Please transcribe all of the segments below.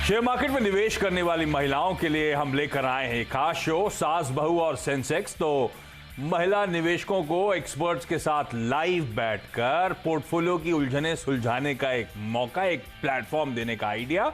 Share market में निवेश करने वाली महिलाओं के लिए हम लेकर आए हैं खास शो सास बहू और सेंसेक्स। तो महिला निवेशकों को एक्सपर्ट्स के साथ लाइव बैठकर पोर्टफोलियो की उलझनें सुलझाने का एक मौका, एक प्लेटफॉर्म देने का आइडिया।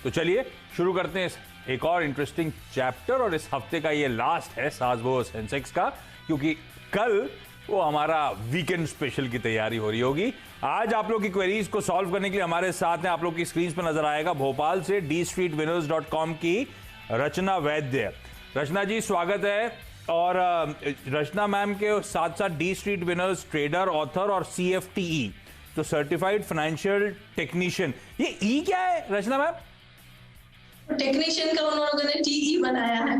तो चलिए शुरू करते हैं एक और इंटरेस्टिंग चैप्टर। और इस हफ्ते का ये लास्ट है सास बहू और सेंसेक्स का, क्योंकि कल वो हमारा वीकेंड स्पेशल की तैयारी हो रही होगी। आज आप लोग की क्वेरीज को सॉल्व करने के लिए हमारे साथ हैं, आप लोग की स्क्रीन पर नजर आएगा, भोपाल से dstreetwinners.com की रचना वैद्य। रचना जी स्वागत है। और रचना मैम के साथ साथ D street winners trader, author और CFTE, तो सर्टिफाइड फाइनेंशियल टेक्नीशियन। ये ई क्या है रचना मैम? टेक्नीशियन का उन लोगों ने TE बनाया है।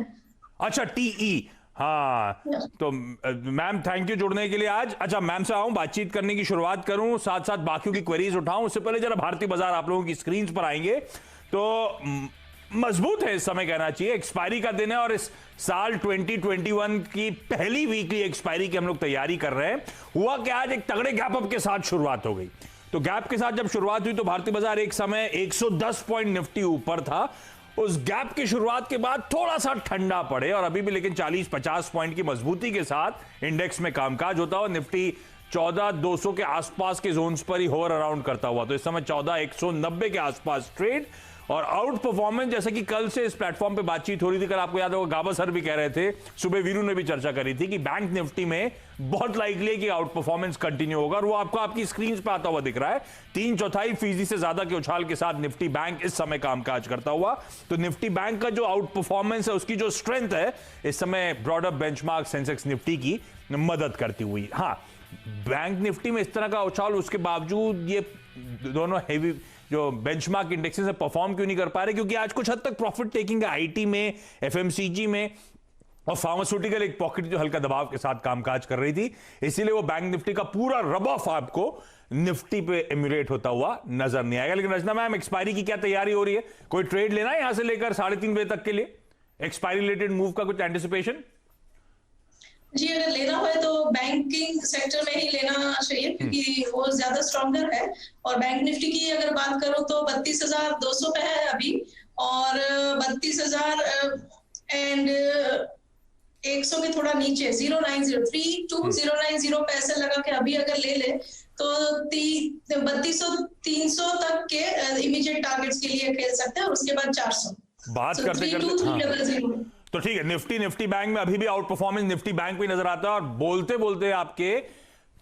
अच्छा TE, हाँ। तो मैम थैंक यू जुड़ने के लिए आज। अच्छा मैम से आऊं, बातचीत करने की शुरुआत करूं, साथ साथ बाकियों की क्वेरीज उठाऊं। उससे पहले जरा भारतीय बाजार आप लोगों की स्क्रीन पर आएंगे तो मजबूत है इस समय, कहना चाहिए। एक्सपायरी का दिन है और इस साल 2021 की पहली वीकली एक्सपायरी की हम लोग तैयारी कर रहे हैं। हुआ कि आज एक तगड़े गैप अप के साथ शुरुआत हो गई। तो गैप के साथ जब शुरुआत हुई तो भारतीय बाजार एक समय 110 पॉइंट निफ्टी ऊपर था। उस गैप की शुरुआत के बाद थोड़ा सा ठंडा पड़े और अभी भी लेकिन 40-50 पॉइंट की मजबूती के साथ इंडेक्स में कामकाज होता हुआ निफ्टी 14,200 के आसपास के जोन्स पर ही होवर अराउंड करता हुआ। तो इस समय 14,190 के आसपास ट्रेड और आउट परफॉर्मेंस, जैसे कि कल से इस प्लेटफॉर्म पे बातचीत हो रही थी। कल आपको याद होगा गाबा सर भी कह रहे थे, सुबह वीरू ने भी चर्चा करी थी कि बैंक निफ्टी में बहुत लाइकली है कि आउट परफॉर्मेंस कंटिन्यू होगा। और वो आपको आपकी स्क्रीन पे आता हुआ दिख रहा है। 3/4% से ज्यादा के उछाल के साथ निफ्टी बैंक इस समय कामकाज करता हुआ। तो निफ्टी बैंक का जो आउट परफॉर्मेंस है, उसकी जो स्ट्रेंथ है, इस समय ब्रॉडर बेंचमार्क सेंसेक्स निफ्टी की मदद करती हुई। हाँ, बैंक निफ्टी में इस तरह का उछाल, उसके बावजूद ये दोनों हेवी जो बेंचमार्क इंडेक्सेस परफॉर्म क्यों नहीं कर पा रहे? क्योंकि आज कुछ हद तक प्रॉफिट टेकिंग है आईटी में, FMCG में और फार्मास्यूटिकल एक पॉकेट जो हल्का दबाव के साथ कामकाज कर रही थी। इसीलिए वो बैंक निफ्टी का पूरा रब ऑफ आपको निफ्टी पे इम्यूलेट होता हुआ नजर नहीं आएगा। लेकिन रचना मैम, एक्सपायरी की क्या तैयारी हो रही है? कोई ट्रेड लेना है यहां से लेकर 3:30 बजे तक के लिए? एक्सपायरी रिलेटेड मूव का कुछ एंटिसिपेशन? जी, अगर लेना हो तो बैंकिंग सेक्टर में ही लेना चाहिए, क्योंकि वो ज्यादा स्ट्रॉन्गर है। और बैंक निफ्टी की अगर बात करूं तो 32,200 पे है अभी, और 32,100 के थोड़ा नीचे 09032 पे ऐसे लगा कि अभी अगर ले ले तो 32,300 तक के इमीडिएट टारगेट्स के लिए खेल सकते हैं, और उसके बाद 400 बात करते करते। तो ठीक है, निफ्टी बैंक में अभी भी आउट परफॉर्मेंस निफ्टी बैंक में नजर आता है। और बोलते बोलते आपके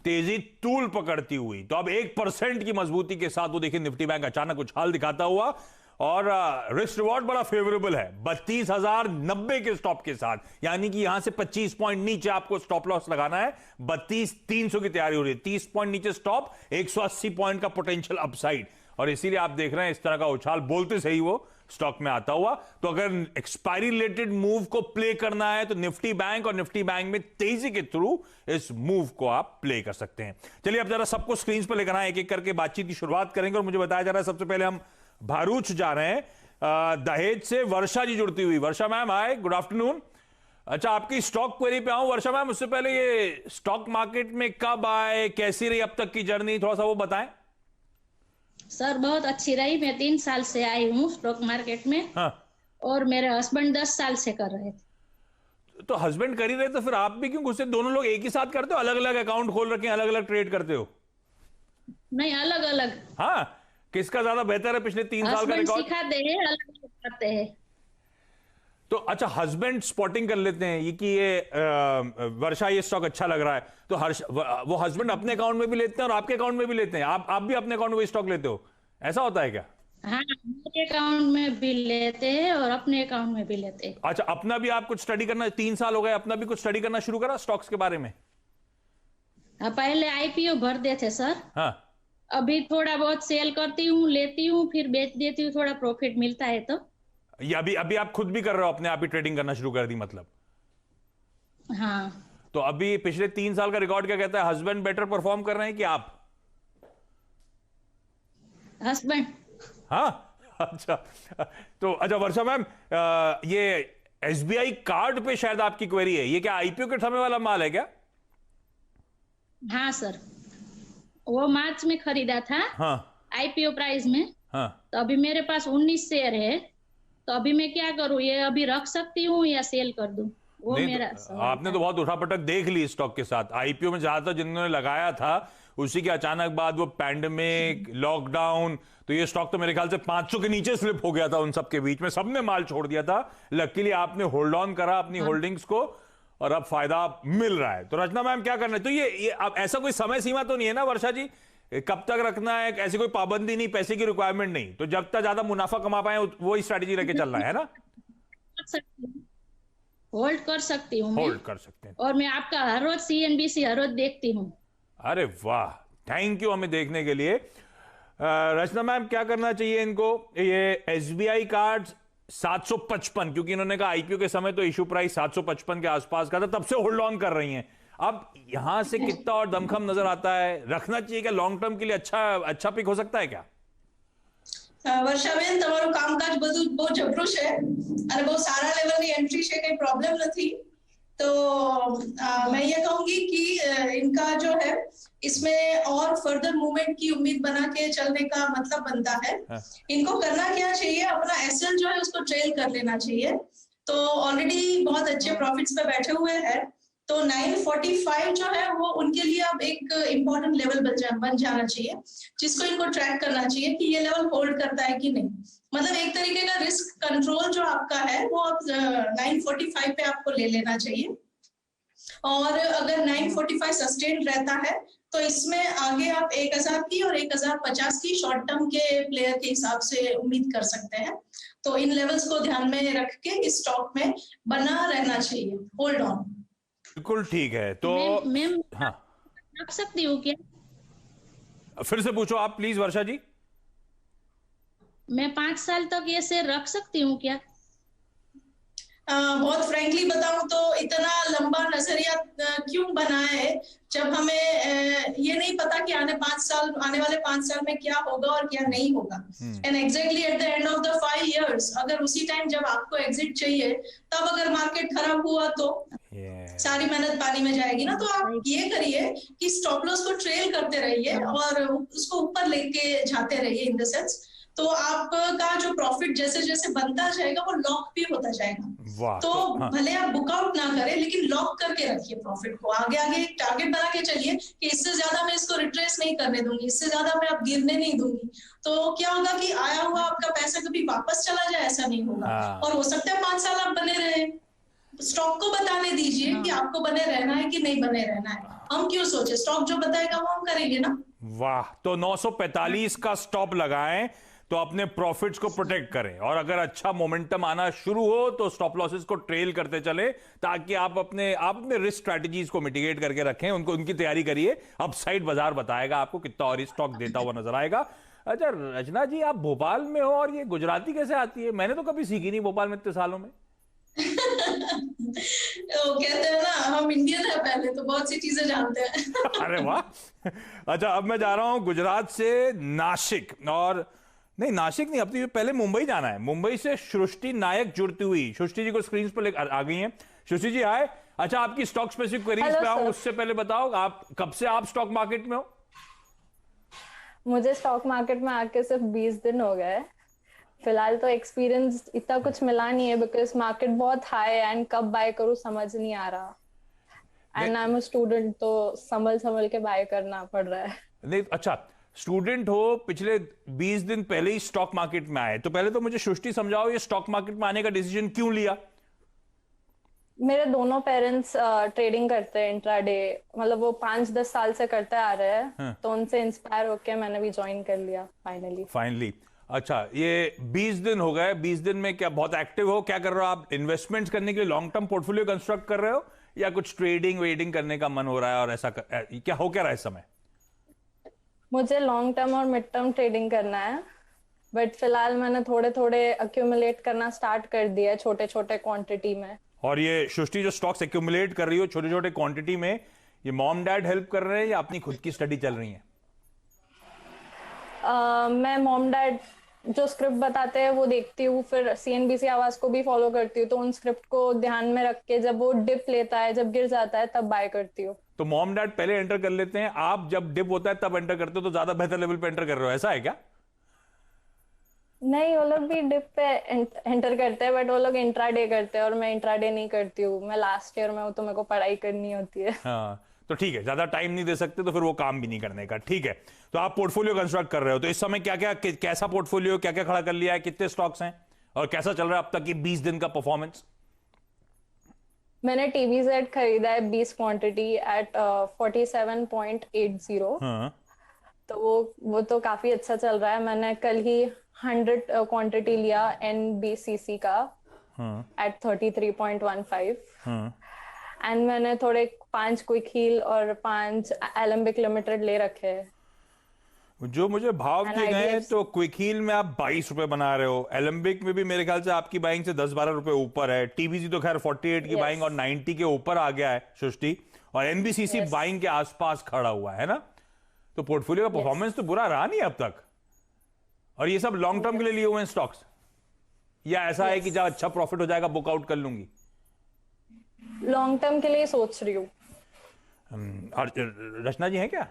तेजी तूल पकड़ती हुई, तो अब 1% की मजबूती के साथ वो देखिए निफ्टी बैंक अचानक उछाल दिखाता हुआ। और रिस्क रिवॉर्ड बड़ा फेवरेबल है 32,090 के स्टॉप के साथ, यानी कि यहां से 25 पॉइंट नीचे आपको स्टॉप लॉस लगाना है। 32,300 की तैयारी हो रही है, 30 पॉइंट नीचे स्टॉप, 180 पॉइंट का पोटेंशियल अपसाइड। और इसीलिए आप देख रहे हैं इस तरह का उछाल बोलते से ही वो स्टॉक में आता हुआ। तो अगर एक्सपायरी रिलेटेड मूव को प्ले करना है तो निफ्टी बैंक और निफ्टी बैंक में तेजी के थ्रू इस मूव को आप प्ले कर सकते हैं। चलिए अब जरा सबको स्क्रीन पर लेकर आए, एक एक करके बातचीत की शुरुआत करेंगे। और मुझे बताया जा रहा है सबसे पहले हम भारूच जा रहे हैं, दहेज से वर्षा जी जुड़ती हुई। वर्षा मैम हाय, गुड आफ्टरनून। अच्छा, आपकी स्टॉक क्वेरी पे आऊं वर्षा मैम, उससे पहले ये स्टॉक मार्केट में कब आए, कैसी रही अब तक की जर्नी, थोड़ा सा वो बताएं। सर बहुत अच्छी रही, मैं 3 साल से आई हूँ स्टॉक मार्केट में। हाँ। और मेरे हस्बैंड 10 साल से कर रहे थे। तो हस्बैंड कर ही रहे तो फिर आप भी क्यों घुसे? दोनों लोग एक ही साथ करते हो, अलग अलग अकाउंट खोल रखे हैं, अलग अलग ट्रेड करते हो? नहीं, अलग अलग। हाँ, किसका ज्यादा बेहतर है पिछले 3 साल का रिकॉर्ड? सिखाते हैं, अलग अलग करते हैं। तो अच्छा, हस्बैंड स्पॉटिंग कर लेते हैं ये कि ये वर्षा ये स्टॉक अच्छा लग रहा है, तो वो हस्बैंड अपने अकाउंट में भी लेते हैं और आपके अकाउंट में भी लेते हैं, आप भी अपने अकाउंट में स्टॉक लेते हो, ऐसा होता है क्या? हाँ, मेरे अकाउंट में भी लेते हैं और अपने अकाउंट में भी लेते हैं। अच्छा, अपना भी आप कुछ स्टडी करना, 3 साल हो गए, अपना भी कुछ स्टडी करना शुरू करा स्टॉक्स के बारे में? पहले IPO भर देते सर। हाँ। अभी थोड़ा बहुत सेल करती हूँ, लेती हूँ, फिर बेच देती हूँ, थोड़ा प्रॉफिट मिलता है तो। ये अभी आप खुद भी कर रहे हो, अपने आप ही ट्रेडिंग करना शुरू कर दी मतलब? हाँ। तो अभी पिछले 3 साल का रिकॉर्ड क्या कहता है? हस्बैंड बेटर परफॉर्म कर रहे हैं कि आप? हस्बैंड। हाँ, अच्छा। तो अच्छा वर्षा मैम, ये SBI कार्ड पे शायद आपकी क्वेरी है, ये क्या IPO के समय वाला माल है क्या? हाँ सर, वो मार्च में खरीदा था। हाँ। IPO प्राइस में। हाँ। तो अभी मेरे पास 19 शेयर है। तो अभी मैं क्या करूँ, ये अभी रख सकती हूँ या सेल कर दूँ, वो नहीं मेरा तो सवाल आपने था। तो बहुत उठापटक देख ली स्टॉक के साथ। आईपीओ में ज्यादातर जिन्होंने लगाया था उसी के अचानक बाद वो पैंडेमिक, लॉकडाउन, तो ये स्टॉक तो मेरे ख्याल से 500 के नीचे स्लिप हो गया था उन सब के बीच में, सबने माल छोड़ दिया था। लकीली आपने होल्ड ऑन करा अपनी हाँ। होल्डिंग्स को और अब फायदा मिल रहा है। तो रचना मैम क्या करना है, तो ये अब ऐसा कोई समय सीमा तो नहीं है ना वर्षा जी, कब तक रखना है, ऐसी कोई पाबंदी नहीं, पैसे की रिक्वायरमेंट नहीं, तो जब तक ज्यादा मुनाफा कमा पाए वो ही स्ट्रेटेजी लेके चलना है ना? कर सकती हूँ, होल्ड कर सकती हूँ मैं। होल्ड कर सकते हैं। और मैं आपका हर रोज CNBC हर रोज देखती हूँ। अरे वाह, थैंक यू हमें देखने के लिए। रचना मैम क्या करना चाहिए इनको, ये SBI कार्ड 755, क्योंकि इन्होंने कहा आईपीओ के समय तो इशू प्राइस 755 के आसपास का था, तब से होल्ड ऑन कर रही हैं। अब यहां से कितना और दमखम नजर आता है, रखना चाहिए क्या लॉन्ग टर्म के लिए? अच्छा पिक हो सकता है क्या? વર્ષાબેન તમારું કામકાજ બધું બહુ જબરું છે અને બહુ સારા લેવલની એન્ટ્રી છે, કઈ પ્રોબ્લેમ નથી। तो मैं ये कहूंगी कि इनका जो है इसमें और फर्दर मूवमेंट की उम्मीद बना के चलने का मतलब बनता है। इनको करना क्या चाहिए, अपना एसएल जो है उसको ट्रेल कर लेना चाहिए। तो ऑलरेडी बहुत अच्छे प्रॉफिट्स पे बैठे हुए हैं, तो 945 जो है वो उनके लिए अब एक इम्पोर्टेंट लेवल बन जाना चाहिए, जिसको इनको ट्रैक करना चाहिए कि ये लेवल होल्ड करता है कि नहीं। मतलब एक तरीके का रिस्क कंट्रोल जो आपका है वो अब 945 पे आपको ले लेना चाहिए। और अगर 945 सस्टेन रहता है तो इसमें आगे आप 1000 की और 1050 की शॉर्ट टर्म के प्लेयर के हिसाब से उम्मीद कर सकते हैं। तो इन लेवल्स को ध्यान में रख के इस स्टॉक में बना रहना चाहिए, होल्ड ऑन। बिल्कुल ठीक है। तो मैम हाँ, रख सकती हूँ क्या? फिर से पूछो आप प्लीज वर्षा जी। मैं 5 साल तक ये शेयर रख सकती हूँ क्या? बहुत फ्रैंकली बताऊं तो इतना लंबा नजरिया क्यों बनाया है जब हमें ये नहीं पता कि आने वाले 5 साल में क्या होगा और क्या नहीं होगा। And exactly at the end of the 5 years अगर उसी टाइम जब आपको एग्जिट चाहिए तब अगर मार्केट खराब हुआ तो सारी मेहनत पानी में जाएगी ना। तो आप ये करिए कि स्टॉप लॉस को ट्रेल करते रहिए और उसको ऊपर लेके जाते रहिए इन द सेंस, तो आपका जो प्रॉफिट जैसे जैसे बनता जाएगा वो लॉक भी होता जाएगा। तो भले आप बुकआउट ना करें लेकिन लॉक करके रखिए प्रॉफिट को, आगे आगे एक टारगेट बना के चलिए कि इससे ज्यादा मैं इसको रिट्रेस नहीं करने दूंगी, इससे ज्यादा मैं अब गिरने नहीं दूंगी। तो क्या होगा कि आया हुआ आपका पैसा कभी वापस चला जाए, ऐसा नहीं होगा। और हो सकता है 5 साल आप बने रहे। स्टॉक को बताने दीजिए कि आपको बने रहना है कि नहीं बने रहना है। हम क्यों सोचे, स्टॉक जो बताएगा वो हम करेंगे ना। वाह, तो 945 का स्टॉप लगाएं तो अपने प्रॉफिट्स को प्रोटेक्ट करें, और अगर अच्छा मोमेंटम आना शुरू हो तो स्टॉप लॉसेस को ट्रेल करते चले, ताकि आप अपने रिस्क स्ट्रैटेजीज को मिटिगेट करके रखें, उनकी तैयारी करिए। अपसाइड बाजार बताएगा आपको कितना और स्टॉक देता हुआ नजर आएगा। अच्छा रचना जी, आप भोपाल में हो और ये गुजराती कैसे आती है? मैंने तो कभी सीखी नहीं भोपाल में इतने सालों में। तो कहते हैं ना हम इंडियन है पहले, तो बहुत सी चीजें जानते हैं। अरे वाह। अच्छा, अब मैं जा रहा हूं गुजरात से नासिक, और नहीं नासिक नहीं, अब तो पहले मुंबई जाना है। मुंबई से सृष्टि नायक जुड़ती हुई, सृष्टि जी को स्क्रीन पर लेकर आ गई हैं। सृष्टि जी हाय। अच्छा, आपकी स्टॉक स्पेसिफिक क्वेरीज पे आऊं उससे पहले बताओ, आप कब से आप स्टॉक मार्केट में हो? मुझे स्टॉक मार्केट में आके सिर्फ 20 दिन हो गए। फिलहाल तो एक्सपीरियंस इतना कुछ मिला नहीं है, बिकॉज मार्केट बहुत हाई है एंड कब बाय करूं समझ नहीं आ रहा। And I am a student, तो संभल के बाय करना पड़ रहा है। नहीं, अच्छा स्टूडेंट हो, पिछले 20 दिन पहले ही स्टॉक मार्केट में आए, तो पहले तो मुझे सृष्टि समझाओ ये स्टॉक मार्केट में आने का डिसीजन क्यों लिया? मेरे दोनों पेरेंट्स ट्रेडिंग करते हैं इंट्राडे, मतलब वो 5-10 साल से करते आ रहे हैं। तो उनसे इंस्पायर होके मैंने भी ज्वाइन कर लिया फाइनली। अच्छा, ये 20 दिन हो गए, 20 दिन में क्या बहुत एक्टिव हो, क्या कर रहे हो आप? इन्वेस्टमेंट्स करने के लिए लॉन्ग टर्म पोर्टफोलियो कंस्ट्रक्ट कर रहे हो या कुछ ट्रेडिंग वेडिंग करने का मन हो रहा है, और ऐसा क्या हो क्या रहा है इस समय? मुझे लॉन्ग टर्म और मिड टर्म ट्रेडिंग करना है, बट फिलहाल मैंने थोड़े अक्यूमुलेट करना स्टार्ट कर दिया है छोटे छोटे क्वांटिटी में। और ये सृष्टि जो स्टॉक्स एक्यूमुलेट कर रही हो छोटे छोटे क्वांटिटी में, ये मॉम डैड हेल्प कर रहे हैं या अपनी खुद की स्टडी चल रही है? मैं मॉम डैड जो स्क्रिप्ट बताते हैं वो देखती हूँ, फिर CNBC आवाज को भी फॉलो करती हूँ। तो उन स्क्रिप्ट को ध्यान में रख के जब वो डिप लेता है, जब गिर जाता है, तब बाय करती हूँ। तो मॉम डैड पहले एंटर कर लेते हैं, आप जब डिप होता है तब एंटर करते हो, तो ज्यादा बेहतर लेवल पे एंटर कर रहे हो, ऐसा है क्या? नहीं, वो लोग भी डिप पे एंटर करते हैं, बट वो लोग इंट्राडे करते हैं और मैं इंट्राडे नहीं करती हूँ। मैं लास्ट ईयर में हूँ तो मेरे को पढ़ाई करनी होती है। हाँ, तो ठीक है, ज्यादा टाइम नहीं दे सकते तो फिर वो काम भी नहीं करने का। ठीक है, तो आप पोर्टफोलियो कंस्ट्रक्ट कर रहे हो, तो इस समय क्या क्या कैसा पोर्टफोलियो, क्या क्या खड़ा कर लिया है, कितने स्टॉक्स हैं और कैसा चल रहा है अब तक की 20 दिन का परफॉर्मेंस? मैंने TVZ खरीदा है 20 क्वांटिटी एट 47.80। हाँ। तो वो तो काफी अच्छा चल रहा है। मैंने कल ही 100 क्वांटिटी लिया NBCC का हाँ। एट 33.15। हाँ। एंड मैंने थोड़े 5 क्विक हील और 5 एलेम्बिक लिमिटेड ले रखे हैं। जो मुझे भाव And दिए गए हैं, IDFC तो क्विक हील में आप 22 रुपए बना रहे हो, एलम्बिक में भी मेरे ख्याल से आपकी बाइंग से 10-12 रुपए ऊपर है, टीबीजी तो खैर 48 की Yes. बाइंग और 90 के ऊपर आ गया है सृष्टि, और एनबीसीसी Yes. बाइंग के आसपास खड़ा हुआ है ना। तो पोर्टफोलियो का परफॉर्मेंस तो बुरा रहा नहीं अब तक। और ये सब लॉन्ग टर्म के लिए लिए हुए हैं स्टॉक्स, या ऐसा है कि जब अच्छा प्रॉफिट हो जाएगा बुक आउट कर लूंगी? लॉन्ग टर्म के लिए सोच रही हूँ। और रचना जी हैं क्या?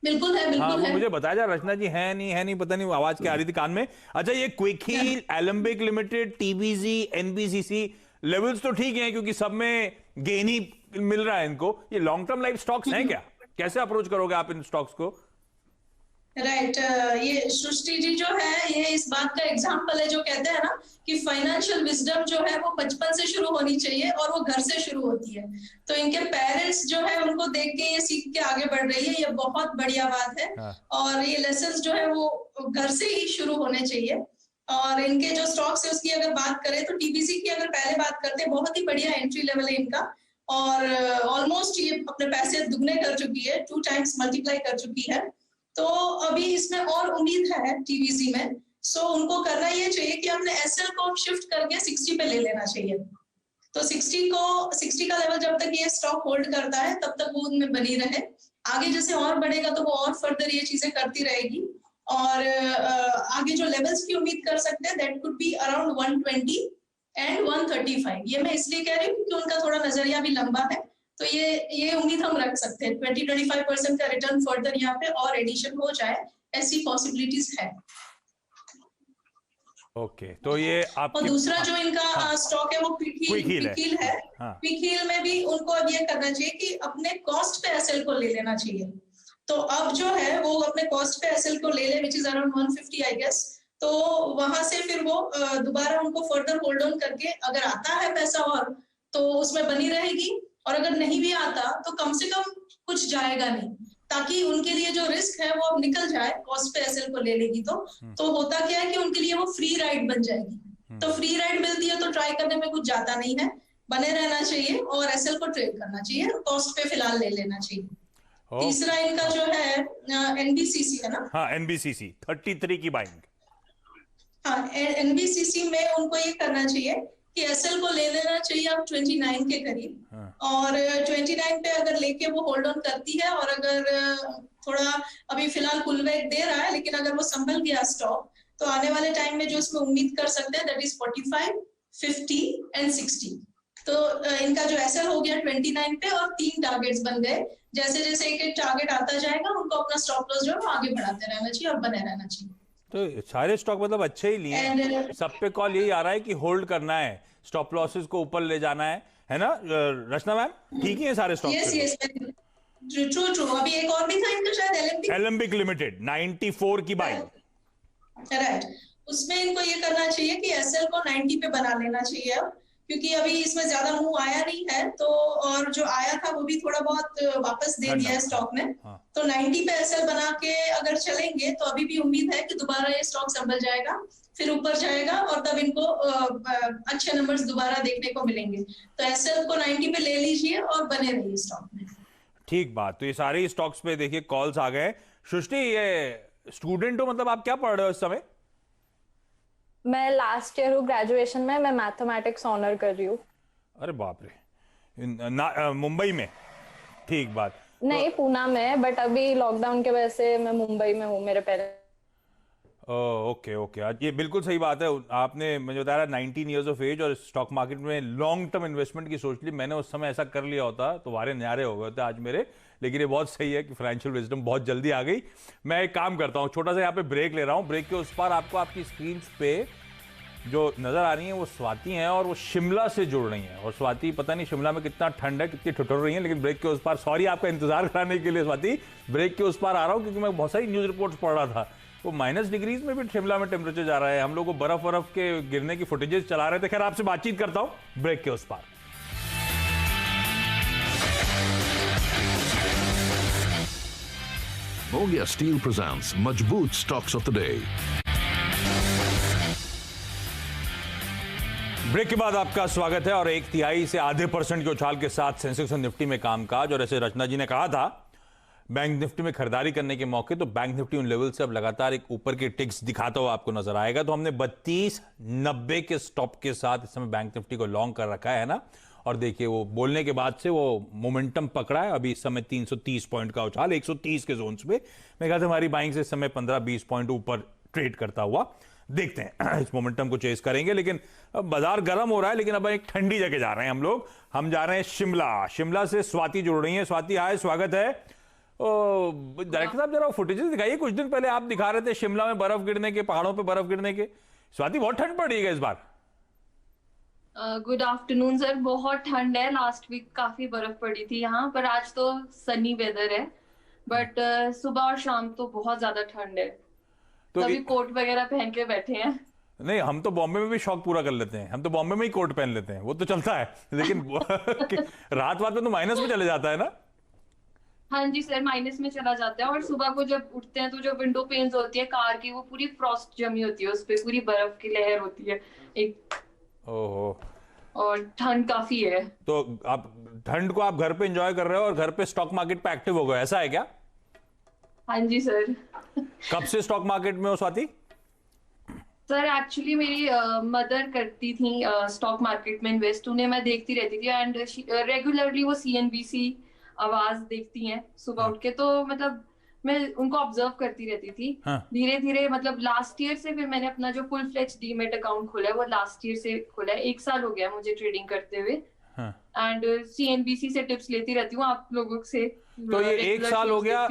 बिल्कुल है, हाँ, बिल्कुल वो है। मुझे बताया जा, रचना जी है नहीं पता नहीं, वो आवाज क्या आ रही थी कान में। अच्छा, ये Quick Heal, Alembic Limited, TBG, NBCC levels तो ठीक हैं क्योंकि सब में गेन ही मिल रहा है इनको। ये लॉन्ग टर्म लाइफ स्टॉक्स हैं क्या? कैसे अप्रोच करोगे आप इन स्टॉक्स को? राइट। ये सृष्टि जी जो है, ये इस बात का एग्जाम्पल है, जो कहते हैं ना कि फाइनेंशियल विजडम जो है वो बचपन से शुरू होनी चाहिए और वो घर से शुरू होती है। तो इनके पेरेंट्स जो है उनको देख के ये सीख के आगे बढ़ रही है, ये बहुत बढ़िया बात है। हाँ। और ये लेसन्स जो है वो घर से ही शुरू होने चाहिए। और इनके जो स्टॉक्स है उसकी अगर बात करें तो टीबीसी की अगर पहले बात करते हैं, बहुत ही बढ़िया एंट्री लेवल है इनका, और ऑलमोस्ट ये अपने पैसे दुगने कर चुकी है, 2 टाइम्स मल्टीप्लाई कर चुकी है। तो अभी इसमें और उम्मीद है टीवीसी में। सो उनको करना ये चाहिए कि अपने एसएल को शिफ्ट करके 60 पे ले लेना चाहिए। तो 60 का लेवल जब तक ये स्टॉक होल्ड करता है तब तक वो उनमें बनी रहे। आगे जैसे और बढ़ेगा तो वो और फर्दर ये चीजें करती रहेगी। और आगे जो लेवल्स की उम्मीद कर सकते हैं, that could be around 120 and 135। ये मैं इसलिए कह रही हूँ क्योंकि उनका थोड़ा नजरिया भी लंबा है। तो ये उम्मीद हम रख सकते हैं 20-25% का रिटर्न फर्दर यहाँ पे और एडिशन हो जाए, ऐसी पॉसिबिलिटीज है। ओके, तो ये आप और दूसरा जो इनका स्टॉक है वो Quick क्विक Heal हील है। हाँ। क्विक हील में भी उनको अब ये करना चाहिए कि अपने कॉस्ट पे एसएल को ले लेना चाहिए। तो अब जो है वो अपने कॉस्ट पे एसएल को ले ले, which is around 150 I guess. तो वहां से फिर वो दोबारा उनको फर्दर होल्ड ऑन करके, अगर आता है पैसा और तो उसमें बनी रहेगी, और अगर नहीं भी आता तो कम से कम कुछ जाएगा नहीं, ताकि उनके लिए जो रिस्क है वो अब निकल जाए। कॉस्ट पे एसएल को ले लेगी तो होता क्या है कि उनके लिए वो फ्री राइड बन जाएगी। तो फ्री राइड मिलती है तो ट्राई करने में कुछ जाता नहीं है, बने रहना चाहिए और एसएल को ट्रेड करना चाहिए, कॉस्ट पे फिलहाल ले लेना चाहिए। तीसरा इनका जो है एनबीसीसी है ना। हाँ, एनबीसीसी 33 की बाइंग। हाँ, एनबीसीसी में उनको ये करना चाहिए कि एसएल को ले लेना चाहिए अब 29 के करीब। हाँ। और 29 पे अगर लेके वो होल्ड ऑन करती है, और अगर थोड़ा अभी फिलहाल पुल बैक दे रहा है, लेकिन अगर वो संभल गया स्टॉक, तो आने वाले टाइम में जो इसमें उम्मीद कर सकते हैं दैट इज 45, 50 एंड 60। तो इनका जो एसएल हो गया 29 पे और 3 टारगेट्स बन गए। जैसे जैसे एक टारगेट आता जाएगा उनको अपना स्टॉप लॉस जो है आगे बढ़ाते रहना चाहिए और बने रहना चाहिए। तो सारे स्टॉक मतलब अच्छे ही लिए हैं। सब पे कॉल यही आ रहा है कि होल्ड करना है, स्टॉप लॉसेस को ऊपर ले जाना है ना रचना मैम? ठीक ही है सारे स्टॉक? Yes yes, true. अभी एक और भी था इनका शायद, एलम्बिक लिमिटेड 94 की बाइंग। राइट। उसमें इनको ये करना चाहिए कि एसएल को 90 पे बना लेना चाहिए अब, क्योंकि अभी इसमें ज्यादा मूव आया नहीं है। तो और जो आया था वो भी थोड़ा बहुत वापस दे दिया है स्टॉक ने। हाँ। तो 90 पे एसएल बना के अगर चलेंगे तो अभी भी उम्मीद है कि दोबारा ये स्टॉक संभल जाएगा, फिर ऊपर जाएगा और तब इनको अच्छे नंबर्स दोबारा देखने को मिलेंगे। तो एसएल को 90 पे ले लीजिए और बने रहिए स्टॉक में। ठीक बात। तो ये सारे स्टॉक्स पे देखिए कॉल्स आ गए। सृष्टि, ये स्टूडेंट हो, मतलब आप क्या पढ़ रहे हो इस समय? मैं लास्ट ईयर हूँ ग्रेजुएशन में, मैं मैथमेटिक्स ऑनर कर रही हूँ। अरे बाप रे, मुंबई में? ठीक बात। नहीं, पूना में, बट अभी लॉकडाउन के वजह से मैं मुंबई में हूँ, मेरे पेरेंट्स। ओके ओके, आज ये बिल्कुल सही बात है। आपने मुझे बताया 19 ईयर्स ऑफ एज और स्टॉक मार्केट में लॉन्ग टर्म इन्वेस्टमेंट की सोच ली। मैंने उस समय ऐसा कर लिया होता तो वारे न्यारे हो गए होते आज मेरे। लेकिन ये बहुत सही है कि फाइनेंशियल विजडम बहुत जल्दी आ गई। मैं एक काम करता हूँ, छोटा सा यहाँ पे ब्रेक ले रहा हूँ। ब्रेक के उस पार आपको आपकी स्क्रीन पे जो नजर आ रही है वो स्वाति हैं और वो शिमला से जुड़ रही हैं। और स्वाति, पता नहीं शिमला में कितना ठंड है, कितनी ठिठुर रही है, लेकिन ब्रेक के उस पार, सॉरी आपका इंतजार कराने के लिए स्वाति, ब्रेक के उस पार आ रहा हूँ क्योंकि मैं बहुत सारी न्यूज रिपोर्ट्स पढ़ रहा था। वो माइनस डिग्रीज में भी शिमला में टेम्परेचर जा रहा है। हम लोग को बर्फ के गिरने की फुटेजेस चला रहे थे। खैर, आपसे बातचीत करता हूं ब्रेक के उस पार। Voglia Steel presents Majboot Stocks of the Day. Break के बाद आपका स्वागत है। और 1/3 से आधे % के उछाल के साथ सेंसेक्स और निफ्टी में कामकाज। और ऐसे रचना जी ने कहा था बैंक निफ्टी में खरीदारी करने के मौके, तो बैंक निफ्टी उन लेवल से अब लगातार एक ऊपर के टिक्स दिखाता हुआ आपको नजर आएगा। तो हमने 32.90 के स्टॉप के साथ इस समय बैंक निफ्टी को लॉन्ग कर रखा है ना। और देखिए, वो बोलने के बाद से वो मोमेंटम पकड़ा है। अभी इस समय 330 पॉइंट का उछाल 130 के जोन पे। मैं कहता हमारी बाइंग से इस समय 15-20 पॉइंट ऊपर ट्रेड करता हुआ देखते हैं। इस मोमेंटम को चेस करेंगे। लेकिन अब बाजार गर्म हो रहा है, लेकिन अब एक ठंडी जगह जा रहे हैं हम लोग। हम जा रहे हैं शिमला से स्वाति जुड़ रही है। स्वाति, हाय, स्वागत है। डायरेक्टर साहब, जरा फुटेजेस दिखाइए। कुछ दिन पहले आप दिखा रहे थे शिमला में बर्फ गिरने के, पहाड़ों पे बर्फ गिरने के। स्वाति, बहुत ठंड पड़ रही है इस बार। Good afternoon sir. बहुत ठंड है। लास्ट वीक काफी बर्फ पड़ी थी यहाँ पर। आज तो सनी वेदर है, बट सुबह और शाम तो बहुत ज्यादा ठंड है। तो अभी कोट वगैरह पहन के बैठे हैं। नहीं, हम तो बॉम्बे में भी शौक पूरा कर लेते हैं। हम तो बॉम्बे में ही कोट पहन लेते हैं, वो तो चलता है। लेकिन रात में तो माइनस में चले जाता है ना। हाँ जी सर, माइनस में चला जाता है। और सुबह को जब उठते हैं तो जो विंडो पेन्स होती है कार की, वो पूरी फ्रॉस्ट जमी होती है, उस पे पूरी बर्फ की लहर होती है एक। ओहो। और ठंड काफी है। तो आप ठंड को आप घर पे एंजॉय कर रहे हो और घर पे स्टॉक मार्केट पे एक्टिव हो गए, ऐसा है क्या? हाँ जी सर। कब से स्टॉक मार्केट में हो स्वाति? सर एक्चुअली मेरी मदर करती थी स्टॉक मार्केट में इन्वेस्ट। उन्हें मैं देखती रहती थी एंड रेगुलरली वो CNBC आवाज देखती हैं सुबह उठ के। तो मतलब मैं उनको ऑब्जर्व करती रहती थी। धीरे धीरे मतलब लास्ट ईयर से फिर मैंने अपना जो फुल फ्लेज डीमेट अकाउंट खोला है वो लास्ट ईयर से खोला है। 1 साल हो गया मुझे ट्रेडिंग करते हुए। एंड CNBC से टिप्स लेती रहती हूँ आप लोगों से। तो ये 1 साल हो गया।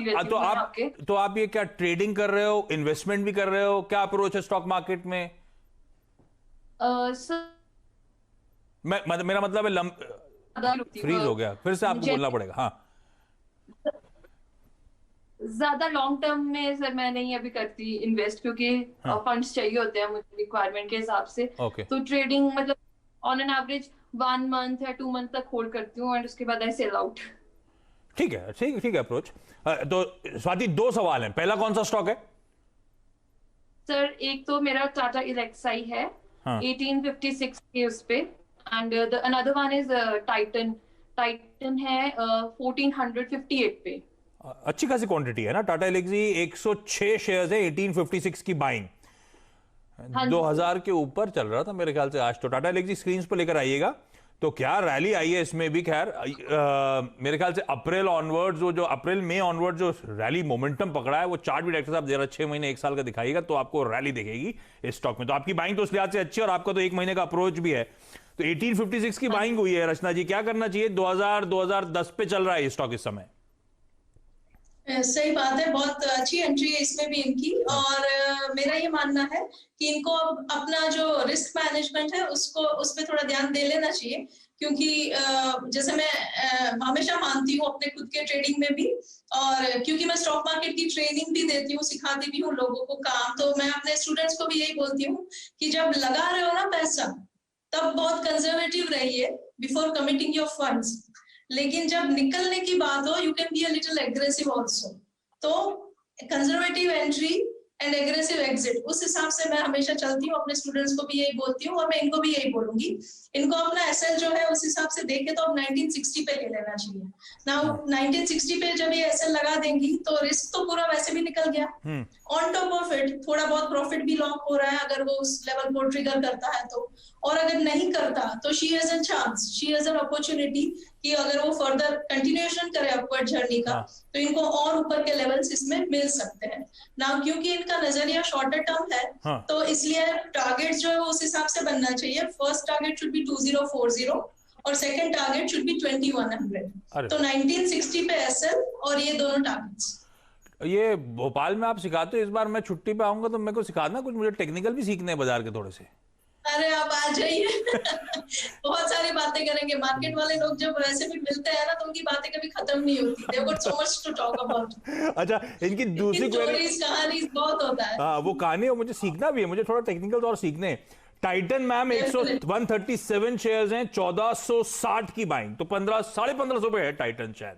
तो आप ये क्या ट्रेडिंग कर रहे हो, इन्वेस्टमेंट भी कर रहे हो, क्या अप्रोच है स्टॉक मार्केट में? मेरा मतलब है फ्रीज हो गया, फिर से आपको बोलना पड़ेगा। हाँ, ज्यादा लॉन्ग टर्म में सर मैं नहीं अभी करती इन्वेस्ट, क्योंकि फंड्स चाहिए होते हैं मुझे रिक्वायरमेंट के हिसाब से। तो ट्रेडिंग मतलब ऑन एन एवरेज 1 मंथ या 2 मंथ तक होल्ड करती हूँ और उसके बाद आई सेल आउट। ठीक है, ठीक है अप्रोच। तो स्वाति, 2 सवाल हैं। पहला कौन सा स्टॉक है? सर एक तो मेरा टाटा एलेक्साई है 1856 के उस पे। And the another one is Titan है 1458 पे। अच्छी खासी क्वांटिटी है ना। टाटा एलेक्सी 106 शेयर्स है, 1856 की बाइंग। 2000 के ऊपर चल रहा था मेरे ख्याल से आज। तो टाटा एलेक्सी स्क्रीन पर लेकर आइएगा। तो क्या रैली आई है इसमें भी। खैर मेरे ख्याल से अप्रैल ऑनवर्ड्स, जो अप्रैल मई ऑनवर्ड जो रैली मोमेंटम पकड़ा है, वो चार्ट भी डायरेक्टर साहब जरा 6 महीने 1 साल का दिखाइएगा तो आपको रैली दिखेगी इस स्टॉक में। तो आपकी बाइंग तो उस लिहाज से अच्छी है और आपका तो 1 महीने का अप्रोच भी है। तो 1856 की बाइंग हुई है। रचना जी, क्या करना चाहिए? 2010 पे चल रहा है ये स्टॉक इस समय। सही बात है, बहुत अच्छी एंट्री है इसमें भी इनकी। और मेरा ये मानना है कि इनको अब अपना जो रिस्क मैनेजमेंट है उसको उस पर थोड़ा ध्यान दे लेना चाहिए। क्योंकि जैसे मैं हमेशा मानती हूँ अपने खुद के ट्रेडिंग में भी, और क्योंकि मैं स्टॉक मार्केट की ट्रेनिंग भी देती हूँ, सिखाती भी हूँ लोगों को काम, तो मैं अपने स्टूडेंट्स को भी यही बोलती हूँ कि जब लगा रहे हो ना पैसा, तब बहुत कंजर्वेटिव रहिए बिफोर कमिटिंग योर फंड्स। लेकिन जब निकलने की बात हो, you can be a little aggressive also. तो conservative entry and aggressive exit, उस हिसाब से मैं हमेशा चलती हूँ। अपने स्टूडेंट्स को भी यही बोलती हूँ और मैं इनको भी यही बोलूंगी। इनको अपना एसएल जो है उस हिसाब से देखे तो अब 1960 पे ले लेना चाहिए ना। 1960 पे जब ये एसएल लगा देंगी तो रिस्क तो पूरा वैसे भी निकल गया। ऑन टॉप ऑफ इट थोड़ा बहुत प्रॉफिट भी लॉक हो रहा है अगर वो उस लेवल को ट्रिगर करता है तो। और अगर नहीं करता तो she has a chance, she has an opportunity कि अगर वो फर्दर कंटिन्यूएशन करे अपवर्ड जर्नी का, तो इनको और ऊपर के लेवल्स इसमें मिल सकते हैं ना। क्योंकि इनका नजरिया शॉर्टर टर्म है, तो इसलिए टारगेट जो है उस हिसाब से बनना चाहिए। फर्स्ट टारगेट शुड बी 2040 और सेकंड टारगेट शुड बी 2100। तो 1960 पे एसएल और ये दोनों टारगेट्स। ये भोपाल में आप सिखाते हो, इस बार मैं छुट्टी पे आऊंगा तो मेरे को सिखाना कुछ, मुझे टेक्निकल भी सीखने हैं बाजार के थोड़े से। अरे आप आ जाइए बहुत सारी बातें करेंगे। मार्केट वाले लोग जब वैसे भी मिलते हैं ना तो उनकी बातें कभी खत्म नहीं होती। They've got so much to talk about। अच्छा, इनकी दूसरी कहानी बहुत होता है। हाँ, वो कहानी है, मुझे सीखना भी है, मुझे थोड़ा टेक्निकल और सीखने। टाइटन मैम 137 शेयर्स हैं, 1460 की बाइंग, तो 1500 पे है टाइटन शायद।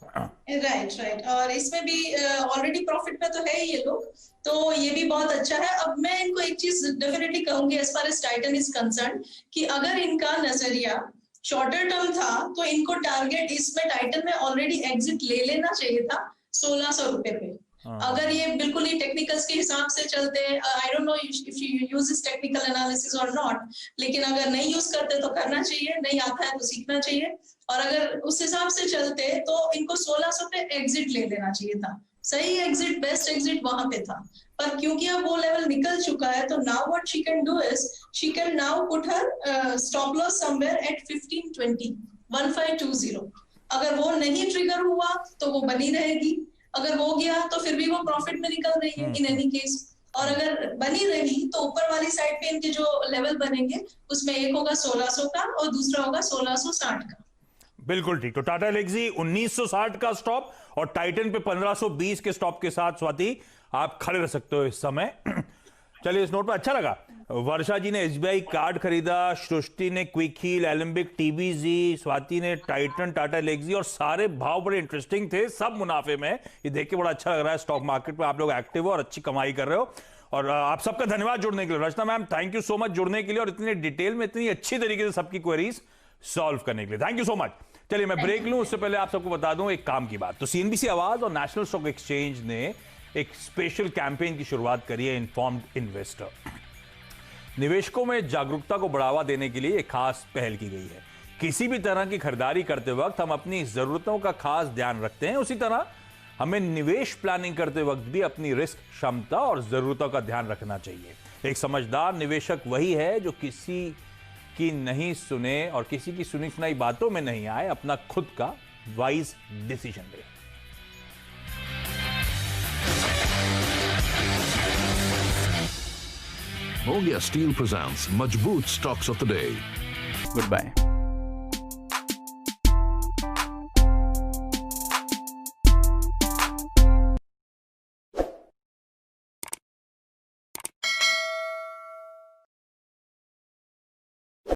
राइट। और इसमें भी ऑलरेडी प्रॉफिट में तो है ही ये लोग, तो ये भी बहुत अच्छा है। अब मैं इनको एक चीज डेफिनेटली कहूंगी as far as Titan is concerned, कि अगर इनका नजरिया शॉर्टर टर्म था तो इनको टारगेट इसमें टाइटन में ऑलरेडी एग्जिट ले लेना चाहिए था 1600 रुपए पे। अगर ये बिल्कुल ही टेक्निकल्स के हिसाब से चलते, I don't know if you use this technical analysis और नॉट, लेकिन अगर नहीं यूज करते तो करना चाहिए, नहीं आता है तो सीखना चाहिए। और अगर उस हिसाब से चलते तो इनको 1600 पे एग्जिट ले लेना चाहिए था। सही एग्जिट, बेस्ट एग्जिट वहां पे था, पर क्योंकि अब वो लेवल निकल चुका है, तो now what she can do is she can now put her stop loss somewhere eight 1520। अगर वो नहीं ट्रिगर हुआ तो वो बनी रहेगी, अगर वो गया तो फिर भी वो प्रॉफिट में निकल रही है इन एनी केस। और अगर बनी रही तो ऊपर वाली साइड पे इनके जो लेवल बनेंगे उसमें एक होगा 1600 का और दूसरा होगा 1660 का। बिल्कुल ठीक। तो टाटा एलेक्सी 1960 का स्टॉप और टाइटन पे 1520 के स्टॉप के साथ स्वाति आप खड़े रह सकते हो इस समय। चलिए, इस नोट पर अच्छा लगा। वर्षा जी ने एसबीआई कार्ड खरीदा, सृष्टि ने क्विक हील, एलिम्बिक, टीबीजी, स्वाति ने टाइटन, टाटा एलेक्सी, और सारे भाव बड़े इंटरेस्टिंग थे, सब मुनाफे में। ये देख के बड़ा अच्छा लग रहा है स्टॉक मार्केट में आप लोग एक्टिव हो और अच्छी कमाई कर रहे हो। और आप सबका धन्यवाद जुड़ने के लिए। Rachna ma'am, thank you so much जुड़ने के लिए और इतने डिटेल में, इतनी अच्छी तरीके से सबकी क्वेरीज सॉल्व करने के लिए। Thank you so much. चलिए, मैं ब्रेक लूं उससे पहले आप सबको बता दूं एक काम की बात। तो सीएनबीसी आवाज और नेशनल स्टॉक एक्सचेंज ने एक स्पेशल कैंपेन की शुरुआत करी है, इन्फॉर्म्ड इन्वेस्टर। निवेशकों में जागरूकता को बढ़ावा देने के लिए एक खास पहल की गई है। किसी भी तरह की खरीदारी करते वक्त हम अपनी जरूरतों का खास ध्यान रखते हैं, उसी तरह हमें निवेश प्लानिंग करते वक्त भी अपनी रिस्क क्षमता और जरूरतों का ध्यान रखना चाहिए। एक समझदार निवेशक वही है जो किसी की नहीं सुने और किसी की सुनी सुनाई बातों में नहीं आए, अपना खुद का वाइज डिसीजन ले। Mongia Steel presents Majboot Stocks of the Day. Goodbye.